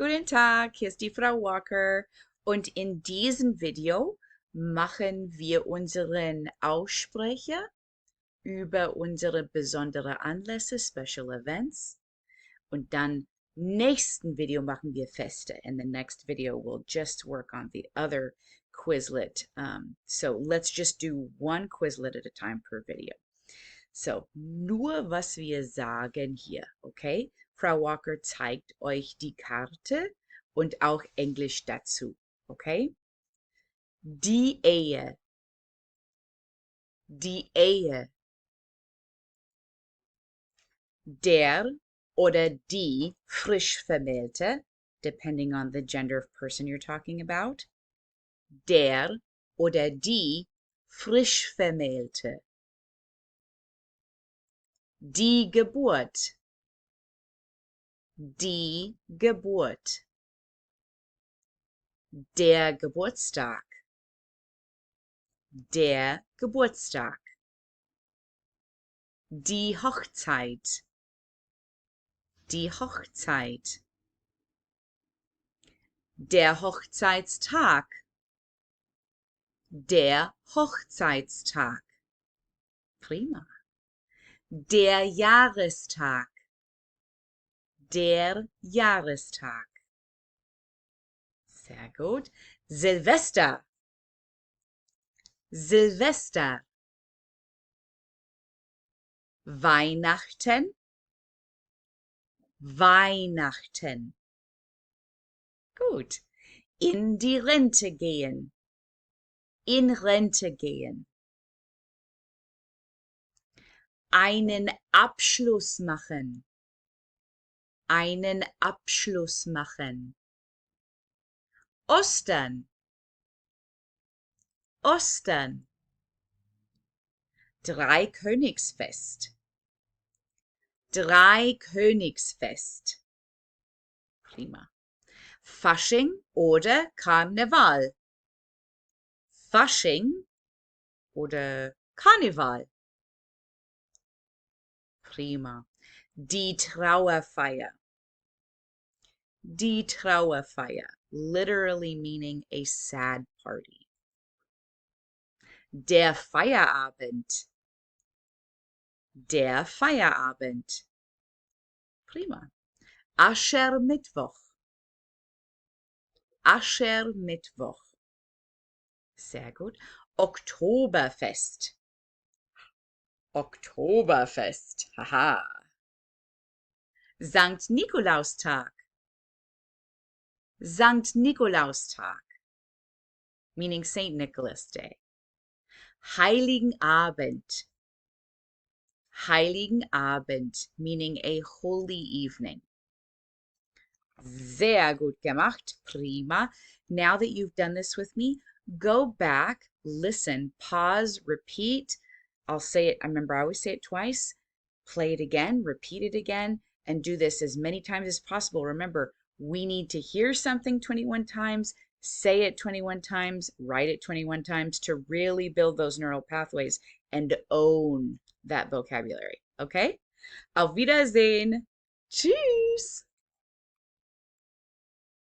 Guten Tag, hier ist die Frau Walker und in diesem Video machen wir unseren Aussprecher über unsere besondere Anlässe, Special Events, und dann nächsten Video machen wir Feste, and the next video will just work on the other Quizlet. So let's just do one Quizlet at a time per video. So, nur was wir sagen hier, okay? Frau Walker zeigt euch die Karte und auch Englisch dazu, okay? Die Ehe, die Ehe. Der oder die frisch Vermählte, depending on the gender of person you're talking about. Der oder die frisch Vermählte. Die Geburt. Die Geburt. Der Geburtstag. Der Geburtstag. Die Hochzeit. Die Hochzeit. Der Hochzeitstag. Der Hochzeitstag. Prima. Der Jahrestag. Der Jahrestag. Sehr gut. Silvester. Silvester. Weihnachten. Weihnachten. Gut. In die Rente gehen. In Rente gehen. Einen Abschluss machen. Einen Abschluss machen. Ostern. Ostern. Dreikönigsfest. Dreikönigsfest. Prima. Fasching oder Karneval. Fasching oder Karneval. Prima. Die Trauerfeier. Die Trauerfeier, literally meaning a sad party. Der Feierabend. Der Feierabend. Prima. Aschermittwoch. Aschermittwoch. Sehr gut. Oktoberfest. Oktoberfest. Haha. Sankt Nikolaustag. Sankt Nikolaustag, meaning Saint Nicholas Day. Heiligen Abend. Heiligen Abend, meaning a holy evening. Sehr gut gemacht. Prima. Now that you've done this with me, go back, listen, pause, repeat. I'll say it, I remember I always say it twice. Play it again, repeat it again, and do this as many times as possible. Remember, we need to hear something 21 times, say it 21 times, write it 21 times to really build those neural pathways and own that vocabulary. Okay? Auf Wiedersehen. Tschüss.